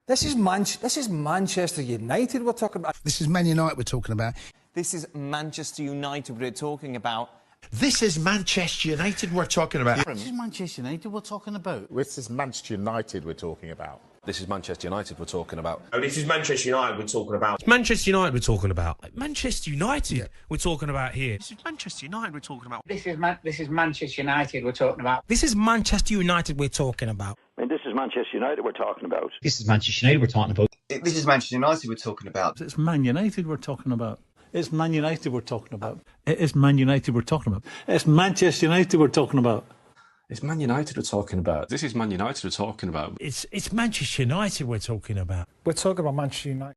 This is Manchester United we're talking about. This is Man United we're talking about. This is Manchester United we're talking about. This is Manchester United we're talking about. This is Manchester United we're talking about. This is Manchester United we're talking about. This is Manchester United we're talking about. Oh, this is Manchester United we're talking about. It's Manchester United we're talking about. Manchester United we're talking about here. This is Manchester United we're talking about. This is Manchester United we're talking about. This is Manchester United we're talking about. I mean, this is Manchester United we're talking about. This is Manchester United we're talking about. This is Manchester United we're talking about. It's Man United we're talking about. It's Man United we're talking about. It is Man United we're talking about. It's Manchester United we're talking about. It's Man United we're talking about. This is Man United we're talking about. It's Manchester United we're talking about. We're talking about Manchester United.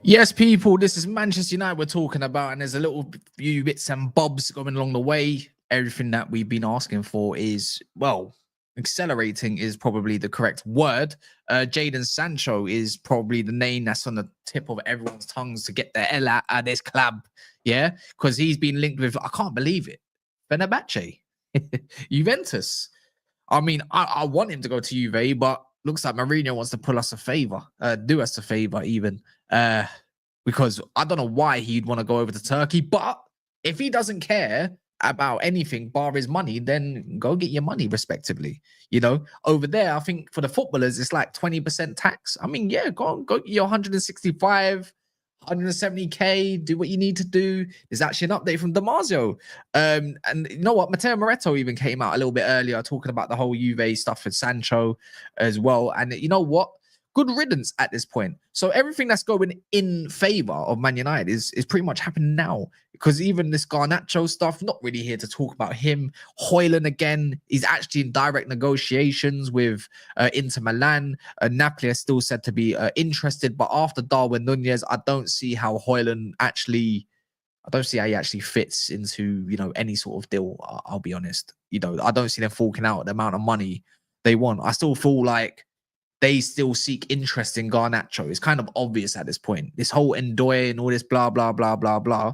Yes, people, this is Manchester United we're talking about, and there's a little few bits and bobs going along the way. Everything that we've been asking for is, well, accelerating is probably the correct word. Jadon Sancho is probably the name that's on the tip of everyone's tongues to get the hell out of this club, yeah? Because he's been linked with, I can't believe it, Fenerbahçe, Juventus. I mean, I want him to go to Juve, but looks like Mourinho wants to pull us a favor, do us a favor even, because I don't know why he'd want to go over to Turkey, but if he doesn't care about anything bar his money, then go get your money respectively. You know, over there, I think for the footballers, it's like 20% tax. I mean, yeah, go get your 165, 170k, do what you need to do. There's actually an update from Damasio. And you know what? Matteo Moretto even came out a little bit earlier talking about the whole Juve stuff with Sancho as well. And you know what? Good riddance at this point. So everything that's going in favor of Man United is pretty much happening now, because even this Garnacho stuff, not really here to talk about him. Højlund again, he's actually in direct negotiations with Inter Milan. Napoli is still said to be interested, but after Darwin Nunez, I don't see how Højlund actually, I don't see how he actually fits into, you know, any sort of deal. I'll be honest. You know, I don't see them forking out the amount of money they want. I still feel like they still seek interest in Garnacho. It's kind of obvious at this point. This whole Ndoye and all this blah, blah, blah, blah, blah.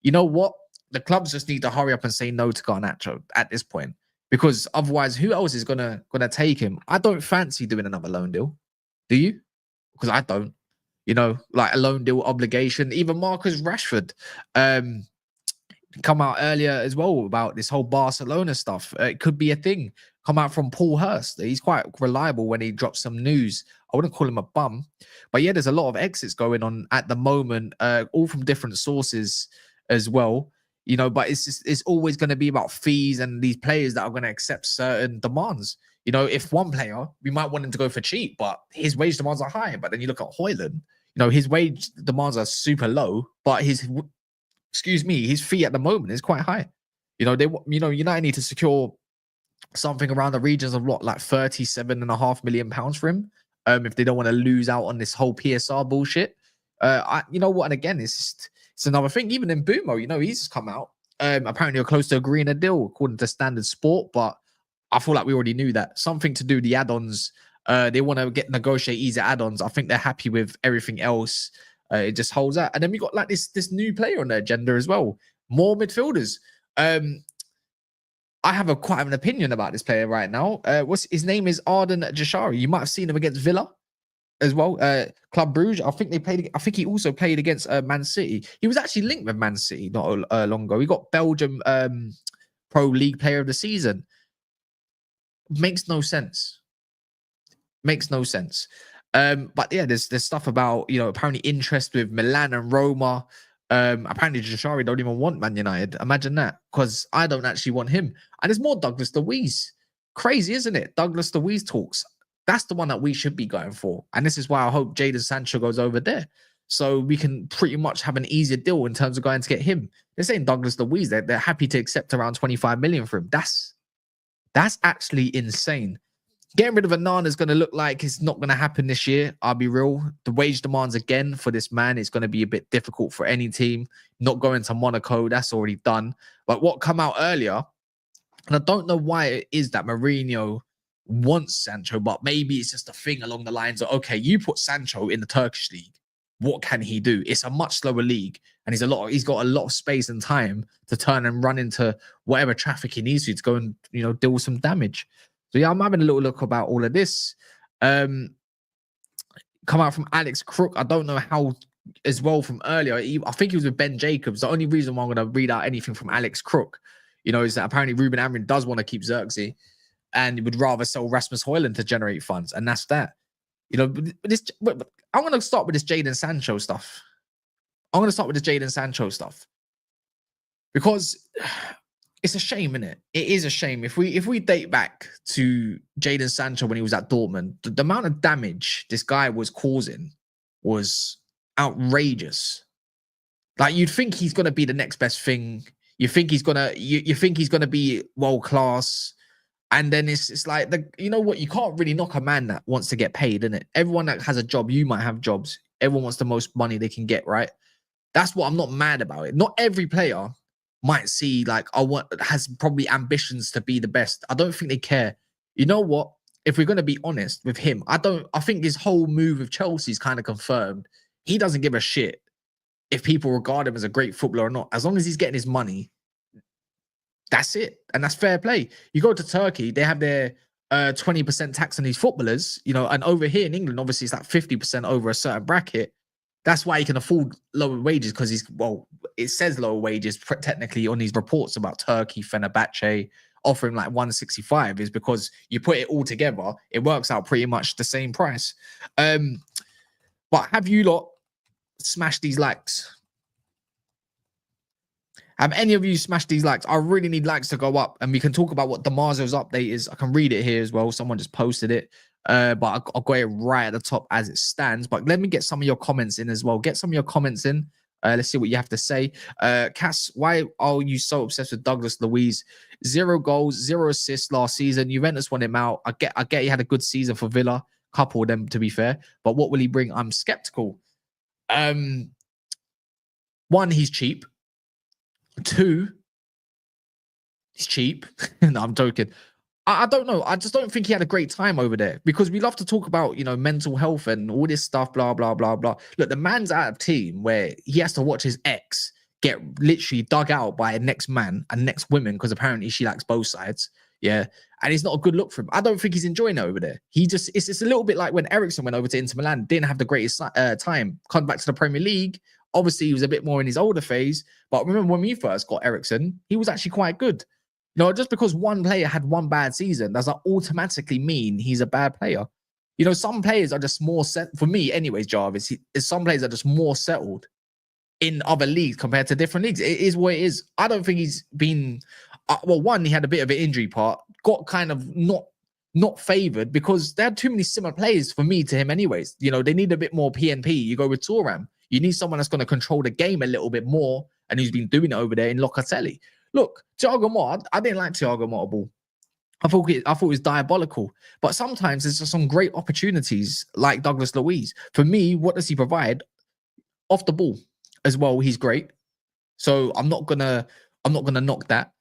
You know what? The clubs just need to hurry up and say no to Garnacho at this point, because otherwise, who else is gonna take him? I don't fancy doing another loan deal. Do you? Because I don't. You know, like a loan deal obligation. Even Marcus Rashford come out earlier as well about this whole Barcelona stuff. It could be a thing. Come out from Paul Hurst. He's quite reliable when he drops some news. I wouldn't call him a bum, but yeah, there's a lot of exits going on at the moment, all from different sources as well. You know, but it's always going to be about fees and these players that are going to accept certain demands. You know, if one player, we might want him to go for cheap, but his wage demands are high. But then you look at Højlund, you know, his wage demands are super low, but his fee at the moment is quite high. You know, United need to secure something around the regions of what, like £37.5 million for him, if they don't want to lose out on this whole PSR bullshit. You know what? And again, it's another thing. Even in Bumo, you know, he's just come out. Apparently, you're close to agreeing a deal according to Standard Sport, but I feel like we already knew that. Something to do with the add-ons. They want to negotiate easy add-ons. I think they're happy with everything else. It just holds out. And then we got like this new player on the agenda as well. More midfielders. I have quite an opinion about this player right now. His name is Arden Jashari. You might have seen him against Villa as well. Club Brugge. I think he also played against Man City. He was actually linked with Man City not long ago. He got Belgium Pro League Player of the Season. Makes no sense. Makes no sense. But yeah, there's stuff about, you know, apparently interest with Milan and Roma. Apparently Jashari don't even want Man United. Imagine that, because I don't actually want him. And there's more Douglas Luiz. Crazy, isn't it? Douglas Luiz talks. That's the one that we should be going for. And this is why I hope Jadon Sancho goes over there, so we can pretty much have an easier deal in terms of going to get him. They're saying Douglas Luiz, they're happy to accept around 25 million for him. That's actually insane. Getting rid of Anana is going to look like it's not going to happen this year. I'll be real. The wage demands again for this man is going to be a bit difficult for any team. Not going to Monaco, that's already done. But what come out earlier, and I don't know why it is that Mourinho wants Sancho, but maybe it's just a thing along the lines of, okay, you put Sancho in the Turkish league. What can he do? It's a much slower league, and he's got a lot of space and time to turn and run into whatever traffic he needs to go and, you know, deal with some damage. So yeah, I'm having a little look about all of this. come out from Alex Crook. I don't know how as well from earlier. I think he was with Ben Jacobs. The only reason why I'm going to read out anything from Alex Crook, is that apparently Ruben Amorim does want to keep Xerxes and he would rather sell Rasmus Højlund to generate funds. And that's that. I'm going to start with this Jadon Sancho stuff. Because it's a shame, isn't it? It is a shame. If we date back to Jadon Sancho when he was at Dortmund, the amount of damage this guy was causing was outrageous. Like, you'd think he's gonna be the next best thing. You think he's gonna be world class, and then it's like you know what? You can't really knock a man that wants to get paid, innit? Everyone that has a job, you might have jobs. Everyone wants the most money they can get, right? That's what I'm not mad about it. Not every player might see has probably ambitions to be the best. I don't think they care. You know what? If we're going to be honest with him, I think his whole move with Chelsea is kind of confirmed. He doesn't give a shit if people regard him as a great footballer or not. As long as he's getting his money, that's it. And that's fair play. You go to Turkey, they have their 20% tax on these footballers, and over here in England, obviously it's like 50% over a certain bracket. That's why he can afford lower wages, because it says lower wages technically on these reports about Turkey, Fenerbahçe offering like 165, is because you put it all together, it works out pretty much the same price. But have you lot smashed these likes? Have any of you smashed these likes? I really need likes to go up, and we can talk about what Damaso's update is. I can read it here as well. Someone just posted it. But I'll go it right at the top as it stands. But let me get some of your comments in as well. Get some of your comments in. Let's see what you have to say. Cass, why are you so obsessed with Douglas Luiz? 0 goals, 0 assists last season. Juventus won him out. I get he had a good season for Villa. Couple of them, to be fair. But what will he bring? I'm skeptical. 1, he's cheap. 2, he's cheap. No, I'm joking. I don't know. I just don't think he had a great time over there, because we love to talk about, mental health and all this stuff, blah, blah, blah, blah. Look, the man's at a team where he has to watch his ex get literally dug out by a next man and next women, because apparently she likes both sides. Yeah. And it's not a good look for him. I don't think he's enjoying it over there. It's a little bit like when Eriksen went over to Inter Milan, didn't have the greatest time. Come back to the Premier League. Obviously, he was a bit more in his older phase. But remember when we first got Eriksen, he was actually quite good. Just because one player had one bad season doesn't automatically mean he's a bad player. Some players are just more set. For me, anyways, Jarvis, some players are just more settled in other leagues compared to different leagues. It is what it is. I don't think he's been. One, he had a bit of an injury part, got kind of not favoured because they had too many similar players for me to him, anyways. They need a bit more PNP. You go with Thuram. You need someone that's going to control the game a little bit more, and who's been doing it over there in Locatelli. Look, Thiago Motta, I didn't like Thiago Motta ball. I thought it was diabolical. But sometimes there's just some great opportunities like Douglas Luiz. For me, what does he provide? Off the ball as well, he's great. So I'm not gonna knock that.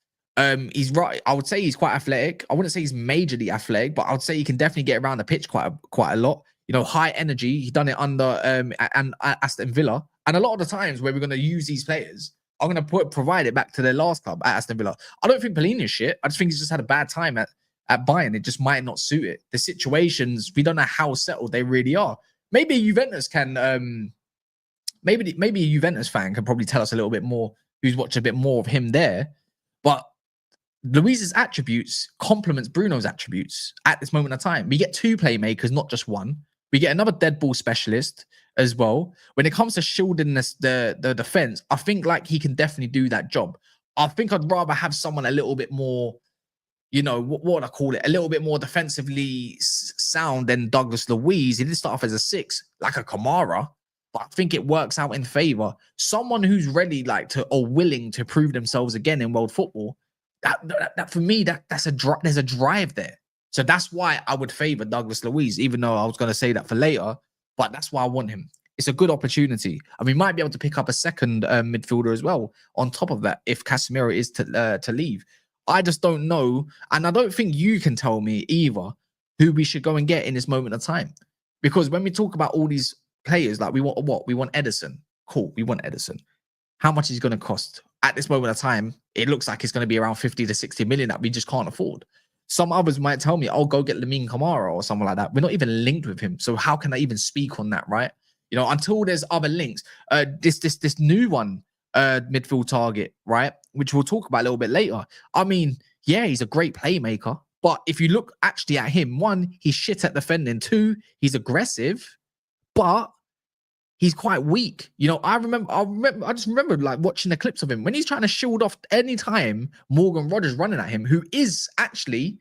He's right. I would say he's quite athletic. I wouldn't say he's majorly athletic, but I would say he can definitely get around the pitch quite a lot. High energy. He's done it under and Aston Villa. And a lot of the times where we're going to use these players, I'm going to provide it back to their last club at Aston Villa. I don't think Palhinha's shit. I just think he's just had a bad time at Bayern. It just might not suit it. The situations, we don't know how settled they really are. Maybe a Juventus can, maybe a Juventus fan can probably tell us a little bit more, who's watched a bit more of him there. But Luiz's attributes complements Bruno's attributes at this moment of time. We get 2 playmakers, not just 1. We get another dead ball specialist as well. When it comes to shielding the defense, I think he can definitely do that job. I think I'd rather have someone a little bit more, what would I call it? A little bit more defensively sound than Douglas Luiz. He didn't start off as a 6, like a Kamara, but I think it works out in favor. Someone who's ready, or willing to prove themselves again in world football. That for me, there's a drive there. So that's why I would favor Douglas Luiz, even though I was going to say that for later. But that's why I want him. It's a good opportunity. And we might be able to pick up a second midfielder as well on top of that if Casemiro is to leave. I just don't know. And I don't think you can tell me either who we should go and get in this moment of time. Because when we talk about all these players, we want what? We want Ederson. Cool, we want Ederson. How much is he going to cost? At this moment of time, it looks like it's going to be around 50 to 60 million that we just can't afford. Some others might tell me, "I'll go get Lamine Kamara or something like that." We're not even linked with him, so how can I even speak on that, right? You know, until there's other links. This new one, midfield target, right, which we'll talk about a little bit later. I mean, yeah, he's a great playmaker, but if you look actually at him, one, he's shit at defending. Two, he's aggressive, but he's quite weak. You know, I just remember like watching the clips of him when he's trying to shield off any time Morgan Rogers running at him, who is actually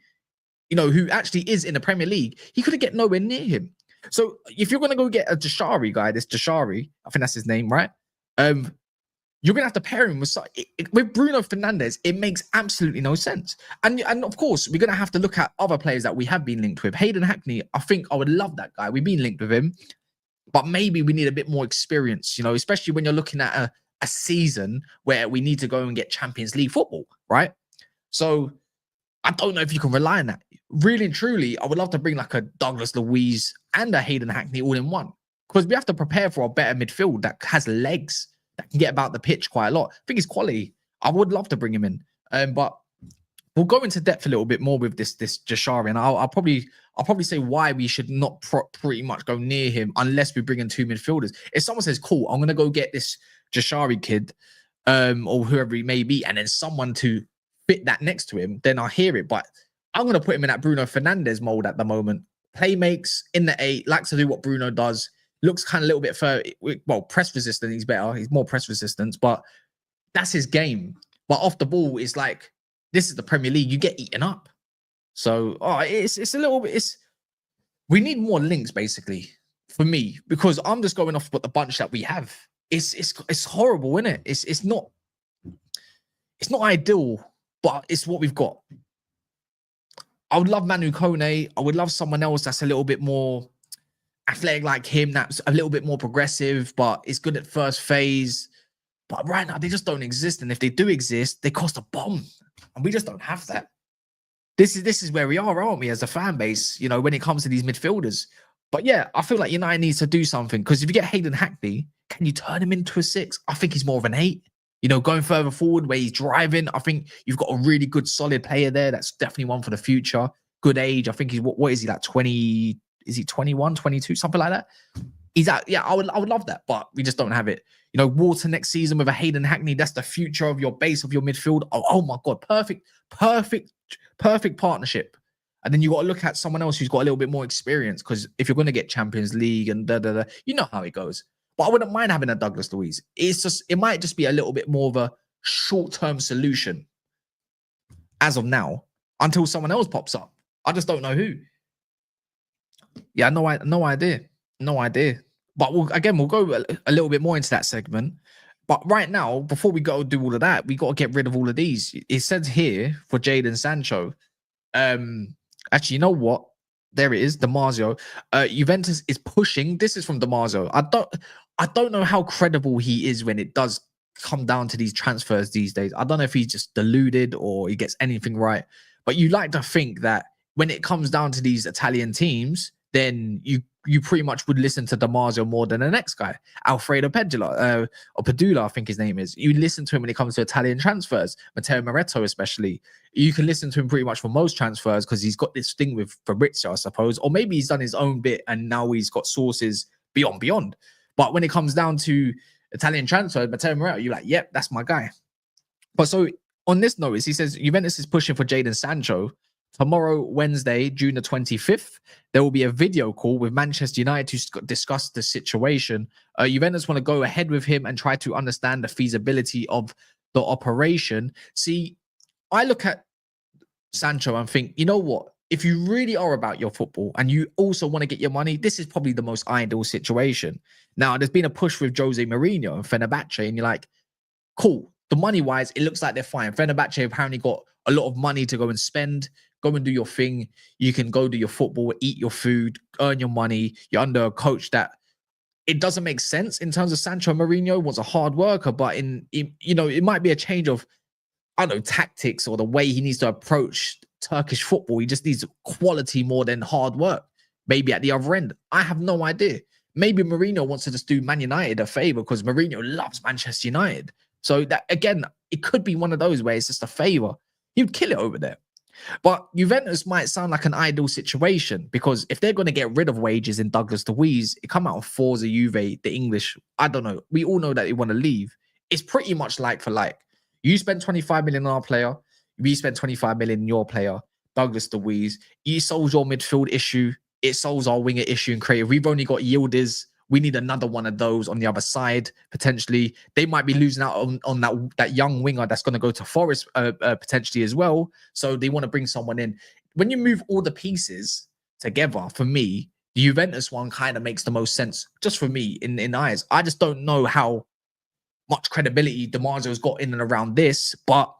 in the Premier League. He couldn't get nowhere near him. So if you're going to go get a Jashari guy, this Jashari, I think that's his name, right? You're going to have to pair him with Bruno Fernandes. It makes absolutely no sense. And of course, we're going to have to look at other players that we have been linked with. Hayden Hackney, I think I would love that guy. We've been linked with him. But maybe we need a bit more experience, you know, especially when you're looking at a season where we need to go and get Champions League football, right? So I don't know if you can rely on that. Really and truly, I would love to bring like a Douglas Luiz and a Hayden Hackney all in one, because we have to prepare for a better midfield that has legs, that can get about the pitch quite a lot. I think he's quality. I would love to bring him in, but we'll go into depth a little bit more with this Jashari, and I'll probably say why we should not pretty much go near him unless we bring in two midfielders. If someone says, "Cool, I'm gonna go get this Jashari kid," or whoever he may be, and then someone to fit that next to him, then I'll hear it. But I'm gonna put him in that Bruno Fernandes mold at the moment. Play makes in the 8, likes to do what Bruno does. Looks kind of a little bit press resistant. He's better. He's more press resistant, but that's his game. But off the ball, it's like, this is the Premier League. You get eaten up. So it's a little bit. We need more links, basically, for me, because I'm just going off what the bunch that we have. It's horrible, isn't it? It's not ideal, but it's what we've got. I would love Manu Kone. I would love someone else that's a little bit more athletic like him, that's a little bit more progressive, but is good at first phase. But right now, they just don't exist. And if they do exist, they cost a bomb. And we just don't have that. This is where we are, aren't we, as a fan base, you know, when it comes to these midfielders. But yeah, I feel like United needs to do something, because if you get Hayden Hackney, can you turn him into a 6? I think he's more of an 8. You know, going further forward where he's driving, I think you've got a really good, solid player there. That's definitely one for the future. Good age. I think he's, what is he, like 20? Is he 21, 22, something like that? He's at, yeah, I would love that, but we just don't have it. You know, Water next season with a Hayden Hackney, that's the future of your base, of your midfield. Oh my God, perfect partnership. And then you got to look at someone else who's got a little bit more experience, because if you're going to get Champions League and you know how it goes. But I wouldn't mind having a Douglas Luiz. It might just be a little bit more of a short-term solution as of now, until someone else pops up. I just don't know who. Yeah, no idea. But we'll go a little bit more into that segment. But right now, before we go do all of that, we got to get rid of all of these. It says here for Jadon Sancho. Actually, you know what? There it is, Damasio. Juventus is pushing. This is from Damasio. I don't know how credible he is when it does come down to these transfers these days. I don't know if he's just deluded or he gets anything right. But you like to think that when it comes down to these Italian teams, then you pretty much would listen to Damasio more than the next guy, Alfredo Pedula, or Padula, I think his name is. You listen to him when it comes to Italian transfers, Matteo Moretto especially. You can listen to him pretty much for most transfers because he's got this thing with Fabrizio, I suppose. Or maybe he's done his own bit and now he's got sources beyond. But when it comes down to Italian transfers, Matteo Moretto, you're like, yep, that's my guy. But so on this notice, he says Juventus is pushing for Jadon Sancho. Tomorrow, Wednesday, June the 25th, there will be a video call with Manchester United to discuss the situation. Juventus want to go ahead with him and try to understand the feasibility of the operation. See, I look at Sancho and think, you know what? If you really are about your football and you also want to get your money, this is probably the most ideal situation. Now, there's been a push with Jose Mourinho and Fenerbahçe, and you're like, cool. The money-wise, it looks like they're fine. Fenerbahçe apparently got a lot of money to go and spend. Go and do your thing. You can go do your football, eat your food, earn your money. You're under a coach that it doesn't make sense in terms of Sancho. Mourinho was a hard worker, but it might be a change of, I don't know, tactics or the way he needs to approach Turkish football. He just needs quality more than hard work. Maybe at the other end, I have no idea. Maybe Mourinho wants to just do Man United a favor because Mourinho loves Manchester United. So that, again, it could be one of those where it's just a favor. He'd kill it over there. But Juventus might sound like an ideal situation because if they're going to get rid of wages in Douglas Luiz, it come out of Forza Juve, the English. I don't know. We all know that they want to leave. It's pretty much like for like. You spent 25 million on our player. We spent 25 million in your player, Douglas Luiz. He solves your midfield issue. It solves our winger issue and creative. We've only got Yildiz. We need another one of those on the other side, potentially. They might be losing out on that young winger that's going to go to Forest potentially as well. So they want to bring someone in. When you move all the pieces together, for me, the Juventus one kind of makes the most sense, just for me, in eyes. I just don't know how much credibility DiMarzio's got in and around this, but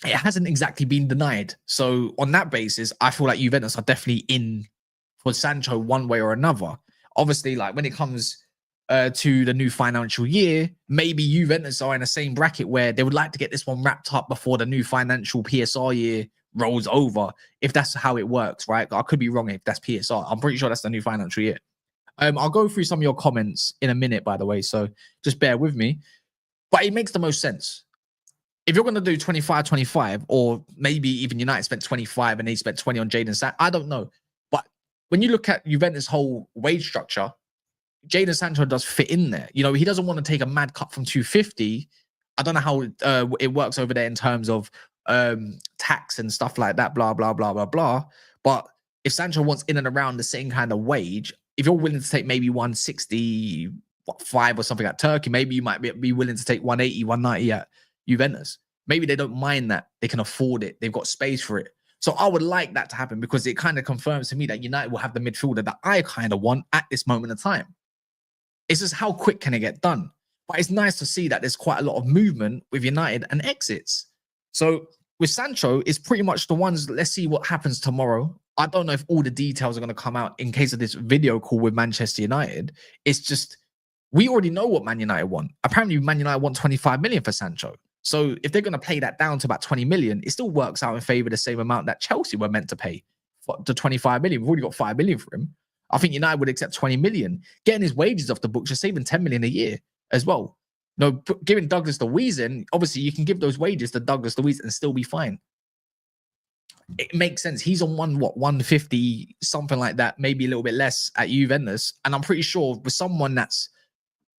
it hasn't exactly been denied. So on that basis, I feel like Juventus are definitely in for Sancho one way or another. Obviously, like when it comes to the new financial year, maybe Juventus are in the same bracket where they would like to get this one wrapped up before the new financial PSR year rolls over, if that's how it works, right? I could be wrong if that's PSR. I'm pretty sure that's the new financial year. I'll go through some of your comments in a minute, by the way, so just bear with me. But it makes the most sense. If you're going to do 25, or maybe even United spent 25 and they spent 20 on Jadon Sancho, I don't know. But when you look at Juventus' whole wage structure, Jadon Sancho does fit in there. You know, he doesn't want to take a mad cut from 250. I don't know how it works over there in terms of tax and stuff like that, blah, blah, blah, blah, blah. But if Sancho wants in and around the same kind of wage, if you're willing to take maybe 165 or something at Turkey, maybe you might be willing to take 180, 190 at Juventus. Maybe they don't mind that. They can afford it. They've got space for it. So I would like that to happen because it kind of confirms to me that United will have the midfielder that I kind of want at this moment in time. It's just how quick can it get done? But it's nice to see that there's quite a lot of movement with United and exits. So with Sancho, it's pretty much the ones, let's see what happens tomorrow. I don't know if all the details are going to come out in case of this video call with Manchester United. It's just, we already know what Man United want. Apparently, Man United want 25 million for Sancho. So if they're going to play that down to about 20 million, it still works out in favor of the same amount that Chelsea were meant to pay for the 25 million. We've already got 5 million for him. I think United would accept 20 million. Getting his wages off the books, you're saving 10 million a year as well. You know, giving Douglas Luiz in, obviously you can give those wages to Douglas Luiz and still be fine. It makes sense. He's on 150, something like that, maybe a little bit less at Juventus. And I'm pretty sure with someone that's,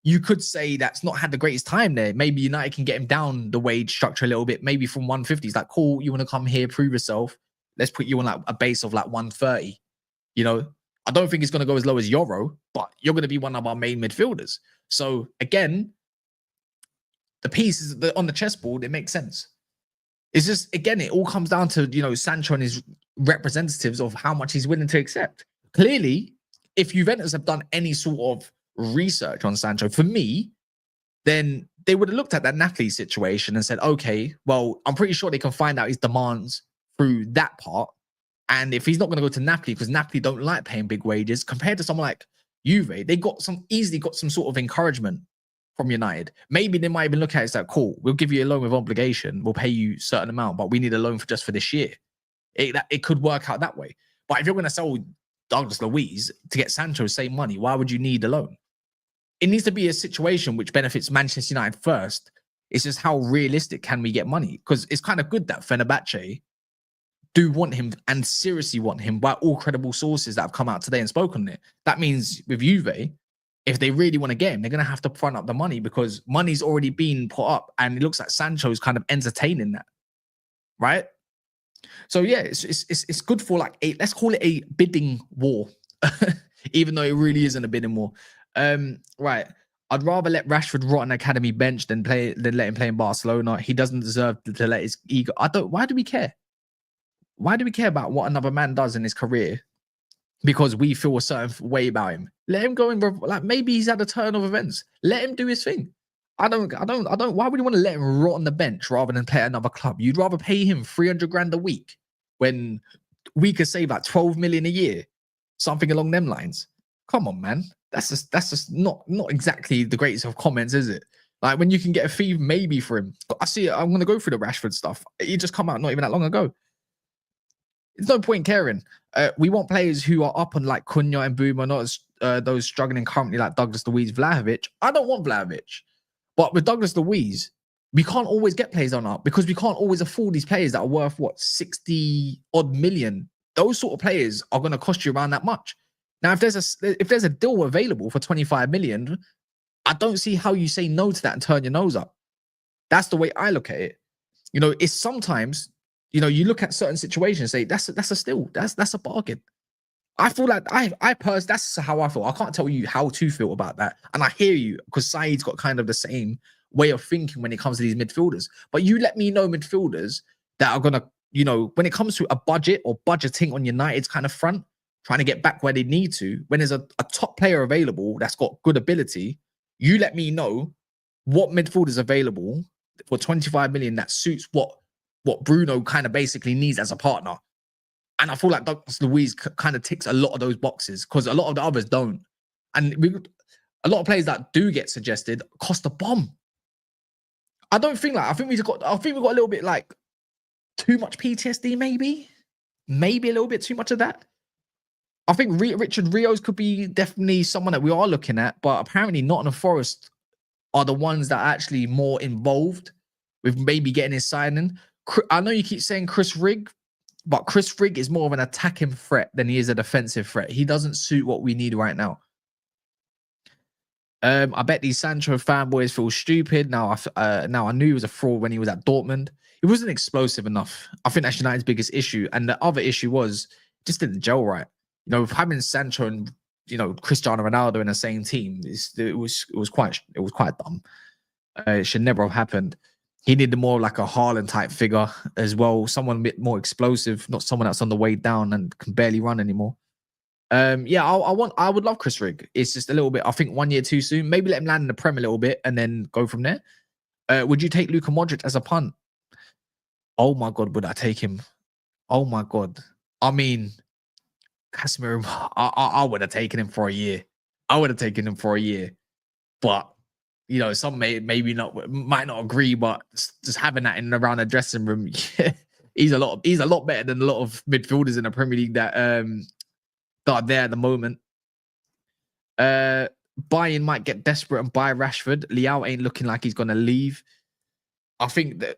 you could say that's not had the greatest time there, maybe United can get him down the wage structure a little bit, maybe from 150. It's like, cool, you want to come here, prove yourself. Let's put you on like a base of like 130. You know, I don't think it's going to go as low as Euro, but you're going to be one of our main midfielders. So again, the pieces on the chessboard, it makes sense. It's just, again, it all comes down to, you know, Sancho and his representatives of how much he's willing to accept. Clearly, if Juventus have done any sort of research on Sancho, for me, then they would have looked at that Napoli situation and said, okay, well, I'm pretty sure they can find out his demands through that part. And if he's not going to go to Napoli, because Napoli don't like paying big wages, compared to someone like Juve, they easily got some sort of encouragement from United. Maybe they might even look at it as like, cool, we'll give you a loan with obligation, we'll pay you a certain amount, but we need a loan for just for this year. It could work out that way. But if you're going to sell Douglas Luiz to get Sancho same money, why would you need a loan? It needs to be a situation which benefits Manchester United first. It's just how realistic can we get money? Because it's kind of good that Fenerbahçe do want him and seriously want him by all credible sources that have come out today and spoken on it. That means with Juve, if they really want to get him, they're going to have to front up the money because money's already been put up and it looks like Sancho's kind of entertaining that, right? So yeah, it's good for like let's call it a bidding war, even though it really isn't a bidding war. Right. I'd rather let Rashford rot on academy bench than let him play in Barcelona. He doesn't deserve to let his ego. Why do we care? Why do we care about what another man does in his career? Because we feel a certain way about him. Let him go in, like maybe he's at a turn of events. Let him do his thing. I don't. Why would you want to let him rot on the bench rather than play at another club? You'd rather pay him 300 grand a week when we could save like 12 million a year, something along them lines. Come on, man. That's just not exactly the greatest of comments, is it? Like when you can get a fee maybe for him. I see it. I'm going to go through the Rashford stuff. It just come out not even that long ago. There's no point caring. We want players who are up on like Cunha and Boomer, not as those struggling currently like Douglas Luiz, Vlahovic. I don't want Vlahovic. But with Douglas Luiz, we can't always get players on up because we can't always afford these players that are worth, what, 60 odd million. Those sort of players are going to cost you around that much. Now, if there's a deal available for 25 million, I don't see how you say no to that and turn your nose up. That's the way I look at it. You know, it's sometimes, you know, you look at certain situations and say, that's a steal. That's a bargain. I feel like I personally, that's how I feel. I can't tell you how to feel about that. And I hear you because Saeed's got kind of the same way of thinking when it comes to these midfielders. But you let me know midfielders that are going to, you know, when it comes to a budget or budgeting on United's kind of front, trying to get back where they need to, when there's a top player available that's got good ability, you let me know what midfield is available for 25 million that suits what Bruno kind of basically needs as a partner. And I feel like Douglas Luiz kind of ticks a lot of those boxes because a lot of the others don't. And a lot of players that do get suggested cost a bomb. I think we got a little bit like too much PTSD, maybe a little bit too much of that. I think Richard Rios could be definitely someone that we are looking at, but apparently Nottingham Forest are the ones that are actually more involved with maybe getting his signing. I know you keep saying Chris Rigg, but Chris Rigg is more of an attacking threat than he is a defensive threat. He doesn't suit what we need right now. I bet these Sancho fanboys feel stupid. Now I knew he was a fraud when he was at Dortmund. He wasn't explosive enough. I think that's United's biggest issue. And the other issue was just didn't gel right. You know, having Sancho and, you know, Cristiano Ronaldo in the same team, it was quite dumb. It should never have happened. He needed more like a Haaland type figure as well, someone a bit more explosive, not someone that's on the way down and can barely run anymore. Yeah, I would love Chris Rigg. It's just a little bit, I think 1 year too soon. Maybe let him land in the Prem a little bit and then go from there. Would you take Luka Modric as a punt? Oh my God, would I take him? Oh my God. I mean, Casemiro, I would have taken him for a year. But, you know, some might not agree, but just having that in around the dressing room, yeah, he's a lot better than a lot of midfielders in the Premier League that are there at the moment. Bayern might get desperate and buy Rashford. Leao ain't looking like he's gonna leave. I think that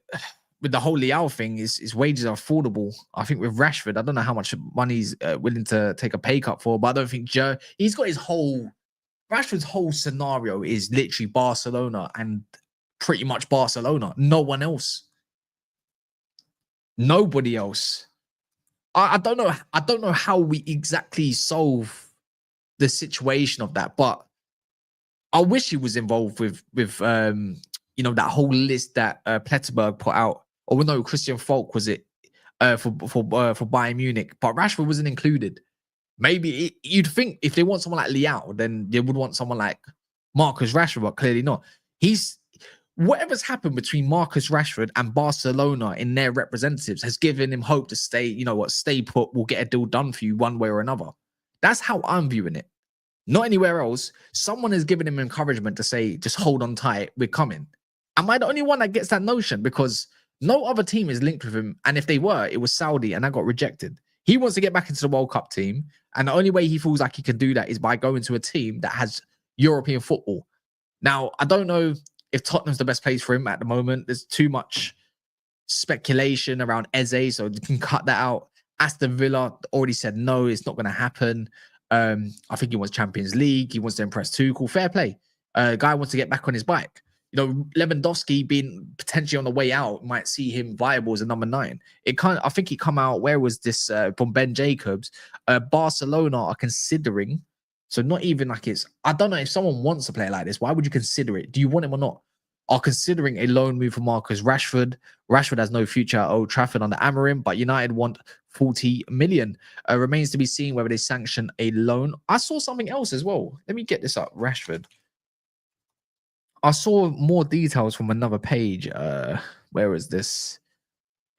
with the whole Leao thing, his wages are affordable. I think with Rashford, I don't know how much money he's willing to take a pay cut for, but I don't think he's got Rashford's whole scenario is literally Barcelona and pretty much Barcelona. No one else. Nobody else. I don't know how we exactly solve the situation of that, but I wish he was involved with you know, that whole list that Pletterberg put out. Or no, Christian Falk was it for Bayern Munich, but Rashford wasn't included. Maybe you'd think if they want someone like Leao, then they would want someone like Marcus Rashford, but clearly not. Whatever's happened between Marcus Rashford and Barcelona in their representatives has given him hope to stay, you know what, stay put, we'll get a deal done for you one way or another. That's how I'm viewing it. Not anywhere else. Someone has given him encouragement to say, just hold on tight, we're coming. Am I the only one that gets that notion? Because no other team is linked with him. And if they were, it was Saudi and that got rejected. He wants to get back into the World Cup team. And the only way he feels like he can do that is by going to a team that has European football. Now, I don't know if Tottenham's the best place for him at the moment. There's too much speculation around Eze, so you can cut that out. Aston Villa already said no, it's not going to happen. I think he wants Champions League. He wants to impress Tuchel. Fair play. Guy wants to get back on his bike. You know, Lewandowski being potentially on the way out might see him viable as a number 9. I think he come out, where was this from Ben Jacobs? Barcelona are considering, so not even like I don't know if someone wants to play like this, why would you consider it? Do you want him or not? Are considering a loan move for Marcus Rashford. Rashford has no future at Old Trafford under Amorim, but United want 40 million. Remains to be seen whether they sanction a loan. I saw something else as well. Let me get this up. Rashford. I saw more details from another page. Where is this?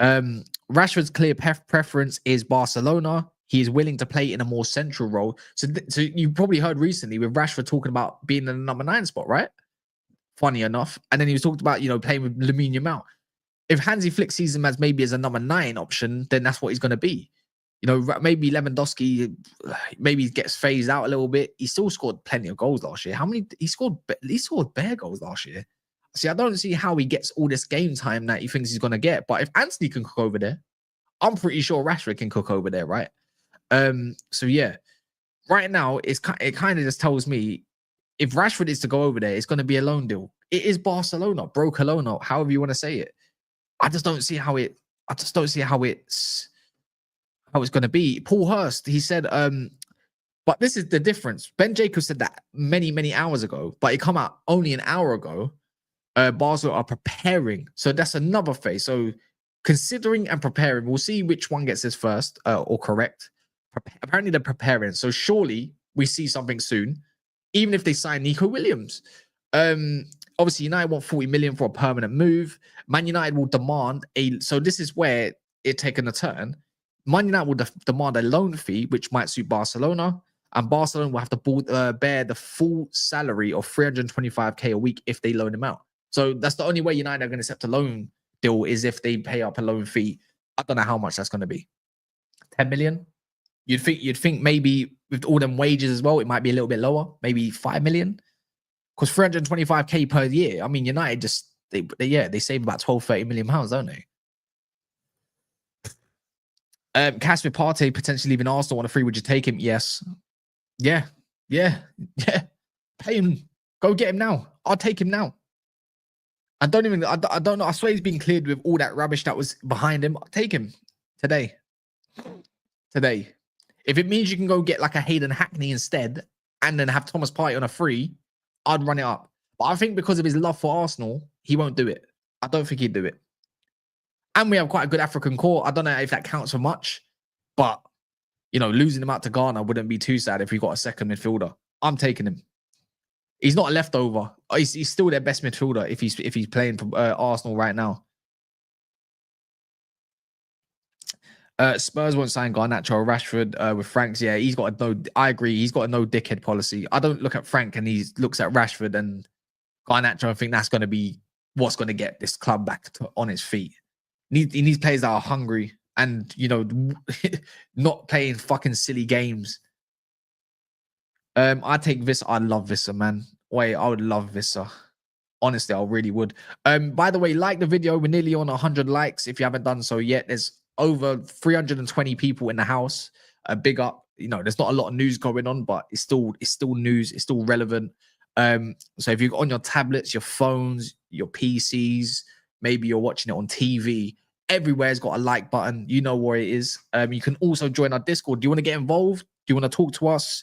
Rashford's clear preference is Barcelona. He is willing to play in a more central role. So you probably heard recently with Rashford talking about being in the number 9 spot, right? Funny enough. And then he was talking about, you know, playing with Lamine Yamal. If Hansi Flick sees him as maybe as a number 9 option, then that's what he's going to be. You know, maybe Lewandowski maybe gets phased out a little bit. He still scored plenty of goals last year. How many? He scored bare goals last year. See, I don't see how he gets all this game time that he thinks he's going to get. But if Anthony can cook over there, I'm pretty sure Rashford can cook over there, right? So yeah, right now it kind of just tells me if Rashford is to go over there, it's going to be a loan deal. It is Barcelona, Barcelona, however you want to say it. I just don't see how it's going to be. Paul Hurst, he said, but this is the difference. Ben Jacobs said that many hours ago, but it come out only an hour ago. Barcelona are preparing, so that's another phase. So considering and preparing, we'll see which one gets this first or correct. Apparently they're preparing, so surely we see something soon, even if they sign Nico Williams. Obviously United want 40 million for a permanent move. Man United will demand so this is where it's taken a turn. Man United will demand a loan fee, which might suit Barcelona, and Barcelona will have to bear the full salary of 325k a week if they loan him out. So that's the only way United are going to accept a loan deal is if they pay up a loan fee. I don't know how much that's going to be. 10 million? You'd think maybe with all them wages as well, it might be a little bit lower, maybe 5 million. Because 325k per year, I mean, United just they save about 12-30 million pounds, don't they? Kasper Partey potentially leaving Arsenal on a free. Would you take him? Yes. Yeah. Pay him. Go get him now. I'll take him now. I don't know. I swear he's been cleared with all that rubbish that was behind him. I'll take him today. If it means you can go get like a Hayden Hackney instead and then have Thomas Partey on a free, I'd run it up. But I think because of his love for Arsenal, he won't do it. I don't think he'd do it. And we have quite a good African core. I don't know if that counts for much, but you know, losing him out to Ghana wouldn't be too sad if we got a second midfielder. I'm taking him. He's not a leftover. He's still their best midfielder if he's playing for Arsenal right now. Spurs won't sign Garnacho or Rashford with Frank's. Yeah, he's got I agree. He's got a no dickhead policy. I don't look at Frank and he looks at Rashford and Garnacho and think that's going to be what's going to get this club back on its feet. He needs players that are hungry and, you know, not playing fucking silly games. I take Vissa. I love Vissa, man. Wait, I would love Vissa. Honestly, I really would. By the way, like the video. We're nearly on 100 likes. If you haven't done so yet, there's over 320 people in the house. Big up. You know, there's not a lot of news going on, but it's still news. It's still relevant. So if you're on your tablets, your phones, your PCs, maybe you're watching it on TV, everywhere's got a like button. You know where it is. You can also join our Discord. Do you want to get involved? Do you want to talk to us?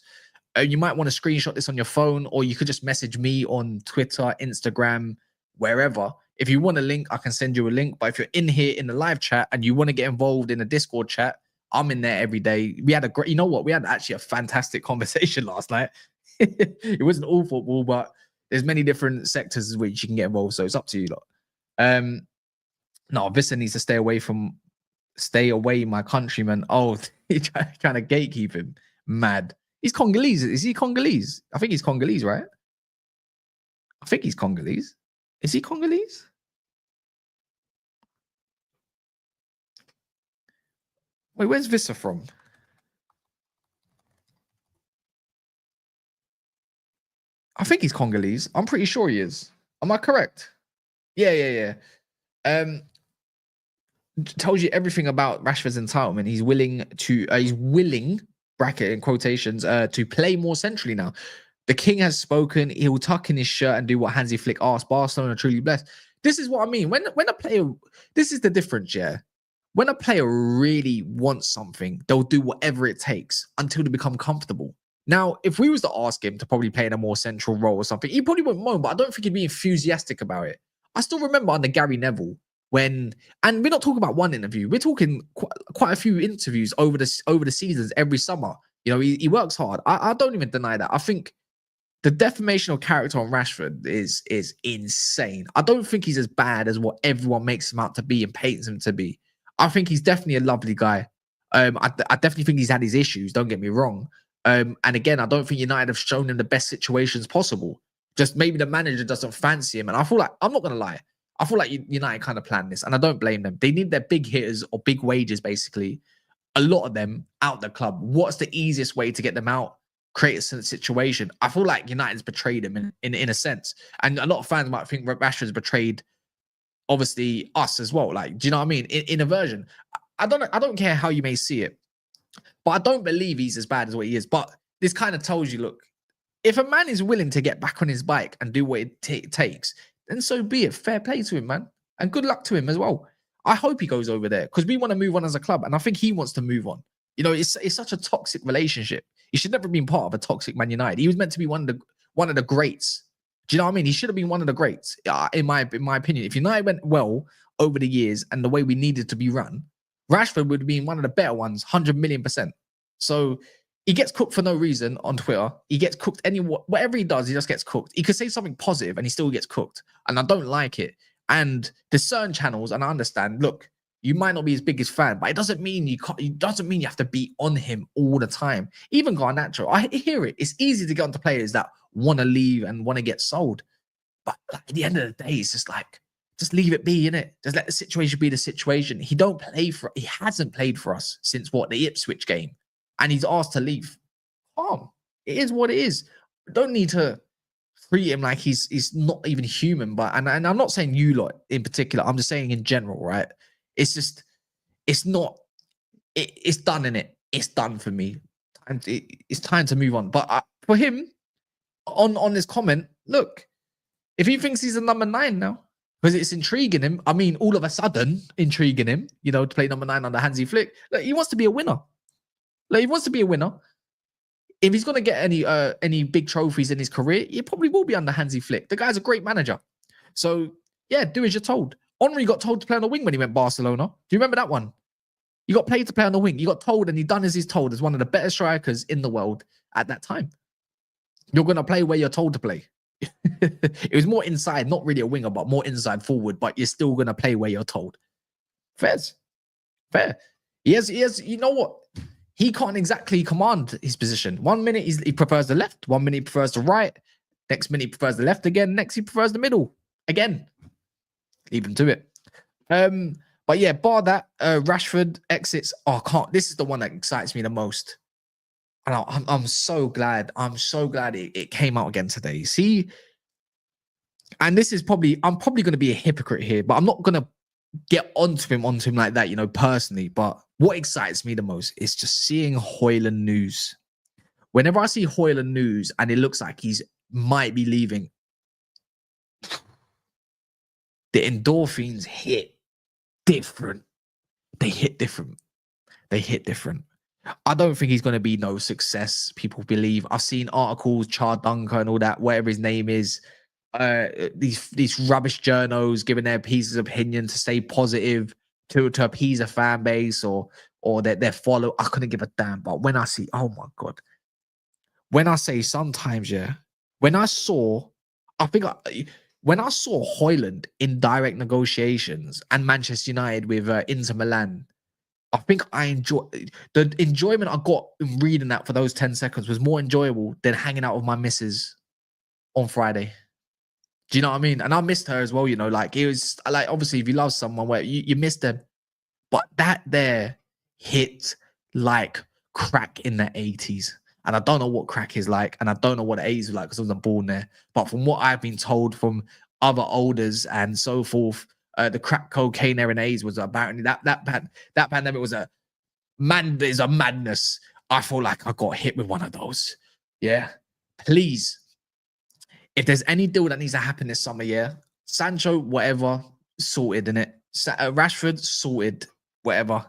You might want to screenshot this on your phone, or you could just message me on Twitter, Instagram, wherever. If you want a link, I can send you a link. But if you're in here in the live chat and you want to get involved in the Discord chat, I'm in there every day. We had you know what? We had actually a fantastic conversation last night. It wasn't all football, but there's many different sectors which you can get involved. So it's up to you lot. No, Vissa needs to stay away, my countryman. Oh, he's trying to gatekeep him. Mad. He's Congolese. Is he Congolese? I think he's Congolese, right? I think he's Congolese. Is he Congolese? Wait, where's Vissa from? I think he's Congolese. I'm pretty sure he is. Am I correct? Yeah. Tells you everything about Rashford's entitlement. He's willing, bracket in quotations, to play more centrally now. The king has spoken. He'll tuck in his shirt and do what Hansi Flick asked. Barcelona are truly blessed. This is what I mean. When a player, this is the difference, yeah. When a player really wants something, they'll do whatever it takes until they become comfortable. Now, if we was to ask him to probably play in a more central role or something, he probably wouldn't moan, but I don't think he'd be enthusiastic about it. I still remember under Gary Neville and we're not talking about one interview. We're talking quite a few interviews over the seasons every summer. You know, he works hard. I don't even deny that. I think the defamation of character on Rashford is insane. I don't think he's as bad as what everyone makes him out to be and paints him to be. I think he's definitely a lovely guy. I definitely think he's had his issues. Don't get me wrong. And again, I don't think United have shown him the best situations possible. Just maybe the manager doesn't fancy him. And I feel like, I'm not going to lie, I feel like United kind of planned this. And I don't blame them. They need their big hitters or big wages, basically. A lot of them out the club. What's the easiest way to get them out? create a situation. I feel like United's betrayed him in a sense. And a lot of fans might think Rashford's betrayed, obviously, us as well. Like, do you know what I mean? In a version. I don't care how you may see it, but I don't believe he's as bad as what he is. But this kind of tells you, look, if a man is willing to get back on his bike and do what it takes, then so be it. Fair play to him, man. And good luck to him as well. I hope he goes over there because we want to move on as a club. And I think he wants to move on. You know, it's such a toxic relationship. He should never have been part of a toxic Man United. He was meant to be one of the greats. Do you know what I mean? He should have been one of the greats, in my opinion. If United went well over the years and the way we needed to be run, Rashford would have been one of the better ones, 100 million%. So he gets cooked for no reason on Twitter. He gets cooked whatever he does, he just gets cooked. He could say something positive and he still gets cooked. And I don't like it. And there's certain channels, and I understand, look, you might not be his biggest fan, but it doesn't mean you have to be on him all the time. Even Garnacho, I hear it. It's easy to get onto players that want to leave and want to get sold. But like, at the end of the day, it's just like, just leave it be, innit? Just let the situation be the situation. He hasn't played for us since the Ipswich game. And he's asked to leave. Calm. It is what it is. We don't need to treat him like he's not even human. But and I'm not saying you lot in particular. I'm just saying in general, right? It's just, it's not, it's done, innit? It's done for me. It's time to move on. But for him, on this comment, look, if he thinks he's a number 9 now, because it's intriguing him, I mean, all of a sudden, intriguing him, you know, to play number 9 under Hansi Flick, like, he wants to be a winner. Like, he wants to be a winner. If he's going to get any big trophies in his career, he probably will be under Hansi Flick. The guy's a great manager. So, yeah, do as you're told. Henry got told to play on the wing when he went Barcelona. Do you remember that one? You got paid to play on the wing. You got told and he done as he's told as one of the better strikers in the world at that time. You're going to play where you're told to play. It was more inside, not really a winger, but more inside forward, but you're still going to play where you're told. Fair. He has, you know what? He can't exactly command his position. 1 minute he prefers the left, 1 minute he prefers the right, next minute he prefers the left again, next he prefers the middle again. Leave him to it. But yeah, bar that, Rashford exits. Oh, I can't. This is the one that excites me the most. And I'm so glad. I'm so glad it came out again today. See, and this is I'm probably going to be a hypocrite here, but I'm not going to get onto him like that, you know, personally. But what excites me the most is just seeing Højlund news. Whenever I see Højlund news and it looks like he's might be leaving, the endorphins hit different. They hit different. I don't think he's going to be no success, people believe. I've seen articles, Char Dunker and all that, whatever his name is, these rubbish journos giving their pieces of opinion to stay positive, to appease a fan base or their follow. I couldn't give a damn. But when I see, oh my God, when I say sometimes, yeah, when I saw Højlund in direct negotiations and Manchester United with Inter Milan, I think the enjoyment I got in reading that for those 10 seconds was more enjoyable than hanging out with my missus on Friday. Do you know what I mean? And I missed her as well, you know, like it was like, obviously if you love someone, where you miss them, but that there hit like crack in the 80s. And I don't know what crack is like, and I don't know what the 80s were like because I wasn't born there. But from what I've been told from other elders and so forth, the crack cocaine era in the 80s was apparently that pandemic was a madness. I feel like I got hit with one of those. Yeah. Please, if there's any deal that needs to happen this summer, yeah, Sancho, whatever, sorted in it. Rashford, sorted, whatever.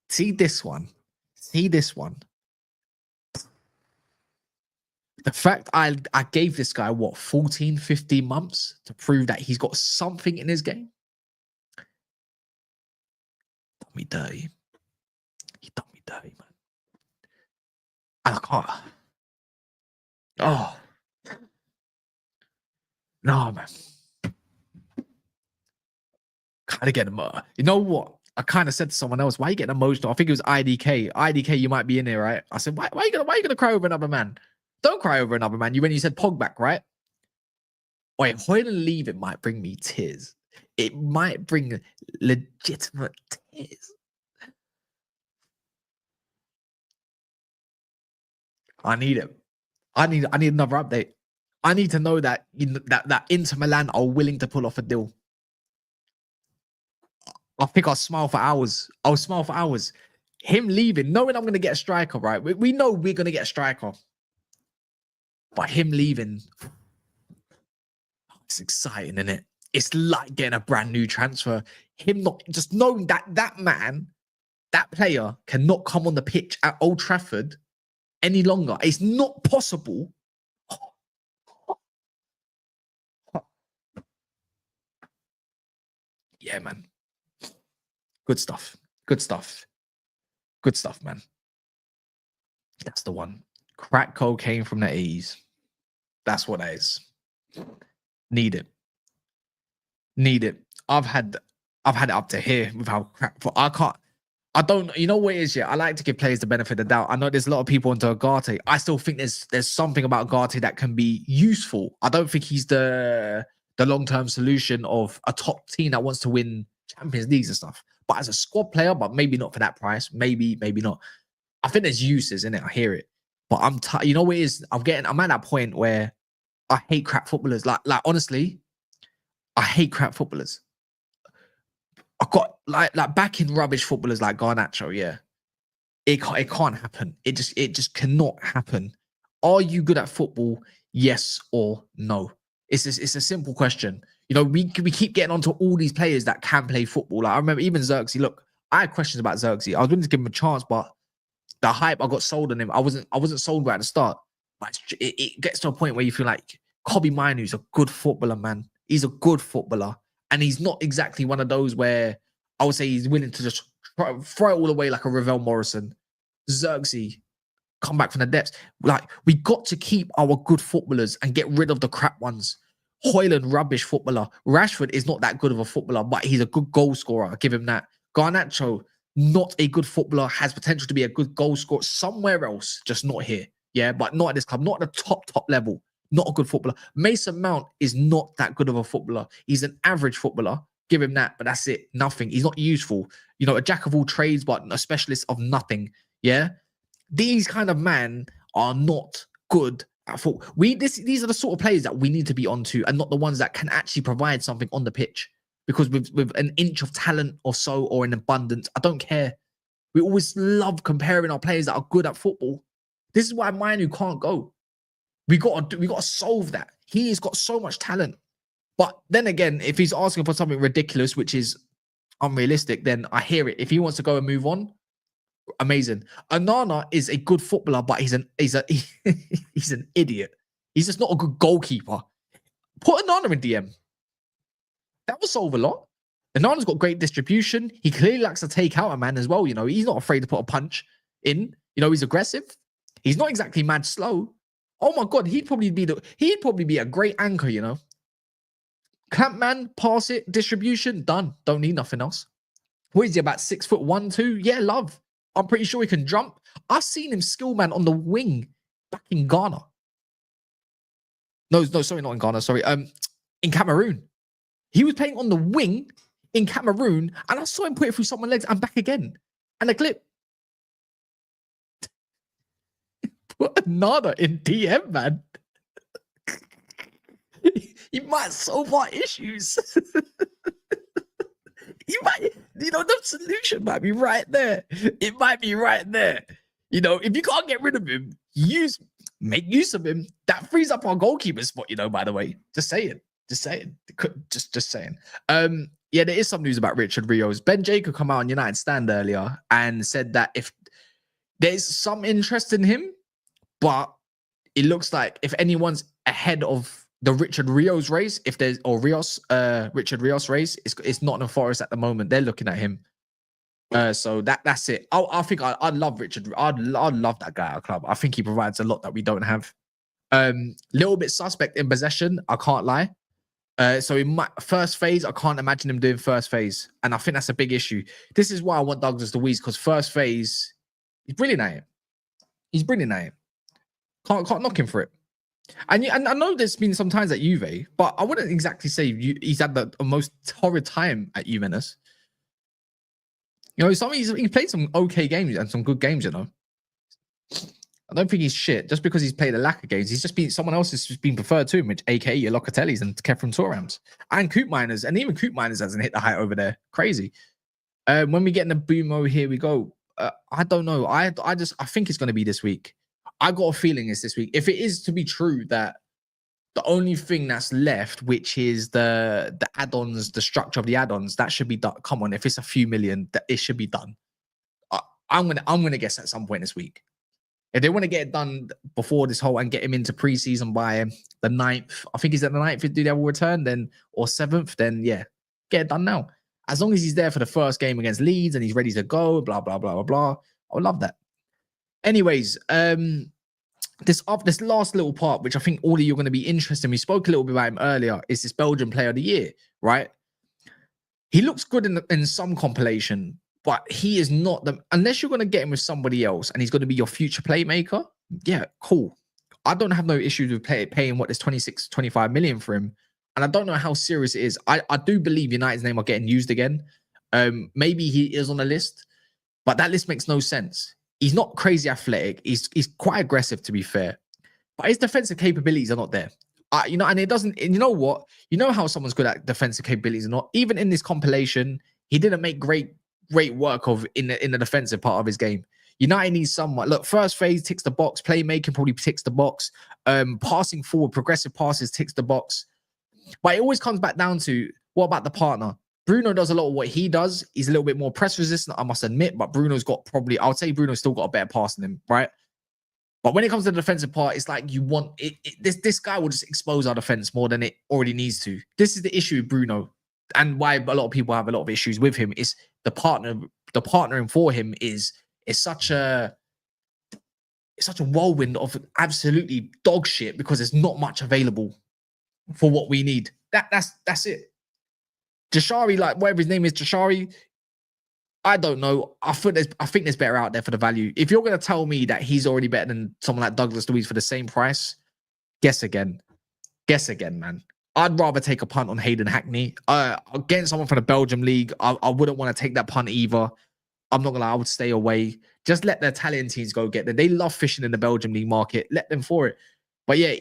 See this one. The fact I gave this guy, 14, 15 months to prove that he's got something in his game. Done me dirty. He done me dirty, man. And I can't. Oh. No, man. Kind of get emotional. You know what? I kind of said to someone else, why are you getting emotional? I think it was IDK. IDK, you might be in here, right? I said, why are you gonna cry over another man? Don't cry over another man. When you said Pogback, right? Wait, Højlund leave, it might bring me tears. It might bring legitimate tears. I need it. I need another update. I need to know that that Inter Milan are willing to pull off a deal. I think I'll smile for hours. I'll smile for hours. Him leaving, knowing I'm going to get a striker, right? We know we're going to get a striker. But him leaving, it's exciting, isn't it? It's like getting a brand new transfer. Him not just knowing that that man, that player cannot come on the pitch at Old Trafford any longer. It's not possible. Yeah, man. Good stuff. Good stuff. Good stuff, man. That's the one. Crack cocaine from the 80s. That's what that is. Need it. Need it. I've had it up to here with how crap. I don't, you know what it is, yeah? I like to give players the benefit of the doubt. I know there's a lot of people into Ugarte. I still think there's something about Ugarte that can be useful. I don't think he's the long-term solution of a top team that wants to win Champions Leagues and stuff. But as a squad player, but maybe not for that price. Maybe not. I think there's uses in it. I hear it. But you know what it is? I'm at that point where I hate crap footballers. Like honestly, I hate crap footballers. I got like backing rubbish footballers like Garnacho, yeah. It can't happen. It just cannot happen. Are you good at football? Yes or no? It's a simple question. You know, we keep getting onto all these players that can play football. Like I remember even Xerxes. Look, I had questions about Xerxes. I was willing to give him a chance, but the hype I got sold on him, I wasn't sold right at the start. But it gets to a point where you feel like Kobe Mainoo's a good footballer, man. He's a good footballer. And he's not exactly one of those where I would say he's willing to just throw it all away like a Ravel Morrison. Xerxes, come back from the depths. Like, we got to keep our good footballers and get rid of the crap ones. Højlund, rubbish footballer. Rashford is not that good of a footballer, but he's a good goal scorer. I'll give him that. Garnacho, not a good footballer, has potential to be a good goal scorer somewhere else, just not here. Yeah, but not at this club, not at the top level. Not a good footballer. Mason Mount is not that good of a footballer. He's an average footballer. Give him that, but that's it. Nothing. He's not useful. You know, a jack of all trades, but a specialist of nothing. Yeah? These kind of men are not good at football. These are the sort of players that we need to be onto and not the ones that can actually provide something on the pitch. Because with an inch of talent or so or in abundance, I don't care. We always love comparing our players that are good at football. This is why Mainoo can't go. We got to solve that. He's got so much talent. But then again, if he's asking for something ridiculous, which is unrealistic, then I hear it. If he wants to go and move on, amazing. Onana is a good footballer, but he's an idiot. He's just not a good goalkeeper. Put Onana in DM. That will solve a lot. Onana's got great distribution. He clearly likes to take out a man as well. You know, he's not afraid to put a punch in. You know, he's aggressive. He's not exactly mad slow. Oh my God, he'd probably be a great anchor, you know. Clamp man, pass it, distribution, done. Don't need nothing else. What is he, about 6'1", 2? Yeah, love. I'm pretty sure he can jump. I've seen him skill man on the wing back in Ghana. No, sorry, not in Ghana, sorry. In Cameroon. He was playing on the wing in Cameroon, and I saw him put it through someone's legs and back again. And a clip. Put another in DM, man. He might solve our issues. He might, you know, the solution might be right there. It might be right there. You know, if you can't get rid of him, make use of him. That frees up our goalkeeper spot, you know, by the way. Just saying. Just saying. Yeah, there is some news about Richard Rios. Ben Jacob come out on United Stand earlier and said that if there's some interest in him, but it looks like if anyone's ahead of the Richard Rios race, Richard Rios race, it's Nottingham Forest at the moment. They're looking at him. So that's it. I think I'd love Richard. I'd love that guy at our club. I think he provides a lot that we don't have. Little bit suspect in possession, I can't lie. So in my first phase, I can't imagine him doing first phase. And I think that's a big issue. This is why I want Douglas Luiz, because first phase, he's brilliant at it. He's brilliant at it. Can't knock him for it. And I know there's been some times at Juve, but I wouldn't exactly say he's had the most horrid time at Juventus. You know, he played some okay games and some good games, you know. I don't think he's shit just because he's played a lack of games. He's just been someone else has just been preferred to him, which aka your Locatellis and Kefren Torrams and Coop Miners, and even Coop Miners hasn't hit the height over there. Crazy. When we get in the Boomo, here we go. I don't know. I think it's going to be this week. I got a feeling it's this week. If it is to be true that the only thing that's left, which is the add-ons, the structure of the add-ons, that should be done. Come on, if it's a few million, that it should be done. I'm gonna guess at some point this week. If they want to get it done before this whole and get him into preseason by the 9th, I think he's at the 9th, do they will return then, or 7th, then yeah, get it done now. As long as he's there for the first game against Leeds and he's ready to go, blah, blah, blah, blah, blah. I would love that. Anyways, this last little part, which I think all of you are going to be interested in, we spoke a little bit about him earlier, is this Belgian Player of the Year, right? He looks good in some compilation, but he is not unless you're going to get him with somebody else and he's going to be your future playmaker. Yeah, cool. I don't have no issues with paying what is 26, 25 million for him. And I don't know how serious it is. I do believe United's name are getting used again. Maybe he is on the list, but that list makes no sense. He's not crazy athletic. He's quite aggressive, to be fair. But his defensive capabilities are not there. And it doesn't, and you know what? You know how someone's good at defensive capabilities or not? Even in this compilation, he didn't make great work of in the defensive part of his game. United needs someone. Look, first phase ticks the box. Playmaking probably ticks the box. Passing forward, progressive passes ticks the box. But it always comes back down to, what about the partner? Bruno does a lot of what he does. He's a little bit more press resistant, I must admit. But Bruno's got probably, I would say Bruno's still got a better pass than him, right? But when it comes to the defensive part, it's like you want it. This guy will just expose our defense more than it already needs to. This is the issue with Bruno, and why a lot of people have a lot of issues with him. Is the partnering for him is such a whirlwind of absolutely dog shit because there's not much available for what we need. That's it. Jashari, like whatever his name is, Jashari. I don't know. I think there's better out there for the value. If you're going to tell me that he's already better than someone like Douglas Luiz for the same price, guess again, man. I'd rather take a punt on Hayden Hackney. Against someone from the Belgium league, I wouldn't want to take that punt either. I'm not going to lie, I would stay away. Just let the Italian teams go get them. They love fishing in the Belgium league market. Let them for it. But yeah,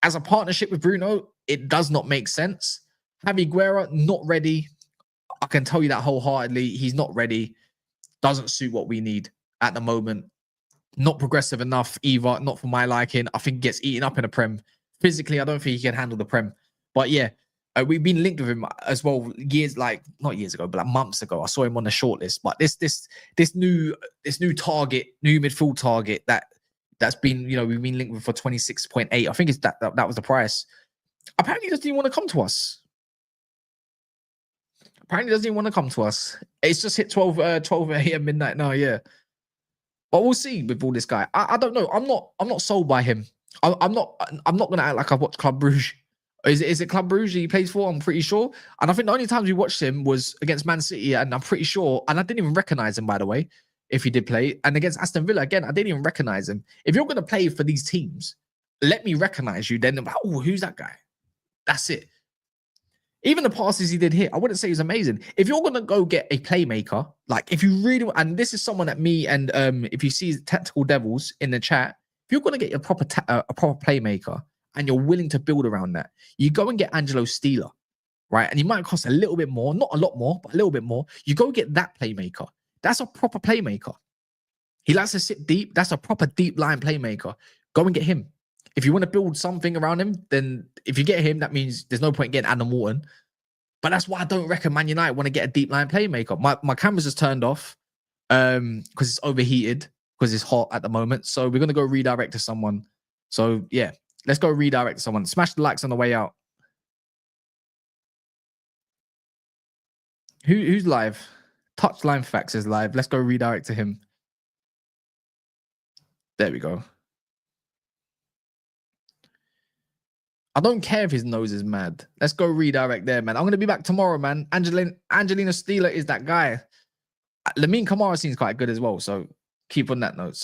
as a partnership with Bruno, it does not make sense. Javi Guerra, not ready. I can tell you that wholeheartedly. He's not ready. Doesn't suit what we need at the moment. Not progressive enough either. Not for my liking. I think he gets eaten up in the Prem. Physically, I don't think he can handle the Prem. But yeah, we've been linked with him as well not years ago, but like months ago. I saw him on the shortlist. But this new target, new midfield target that's been, we've been linked with for 26.8. I think it's that was the price. Apparently, he doesn't even want to come to us. It's just hit 12 a.m. midnight now, yeah. But we'll see with all this guy. I don't know. I'm not sold by him. I'm not gonna act like I've watched Club Brugge. Is it Club Brugge he plays for? I'm pretty sure. And I think the only times we watched him was against Man City, and I'm pretty sure, and I didn't even recognize him, by the way, if he did play. And against Aston Villa, again, I didn't even recognize him. If you're gonna play for these teams, let me recognize you. Then, oh, who's that guy? That's it. Even the passes he did here, I wouldn't say he's amazing. If you're going to go get a playmaker, like if you really, and this is someone that me and if you see Tactical Devils in the chat, if you're going to get a proper playmaker and you're willing to build around that, you go and get Angelo Steeler, right? And he might cost a little bit more, not a lot more, but a little bit more. You go get that playmaker. That's a proper playmaker. He likes to sit deep. That's a proper deep line playmaker. Go and get him. If you want to build something around him, then if you get him, that means there's no point getting Adam Wharton. But that's why I don't reckon Man United want to get a deep line playmaker. My camera's just turned off because it's overheated because it's hot at the moment. So we're going to go redirect to someone. So yeah, let's go redirect to someone. Smash the likes on the way out. Who's live? Touchline Facts is live. Let's go redirect to him. There we go. I don't care if his nose is mad. Let's go redirect there, man. I'm going to be back tomorrow, man. Angelina Steeler is that guy. Lamine Kamara seems quite good as well. So keep on that note.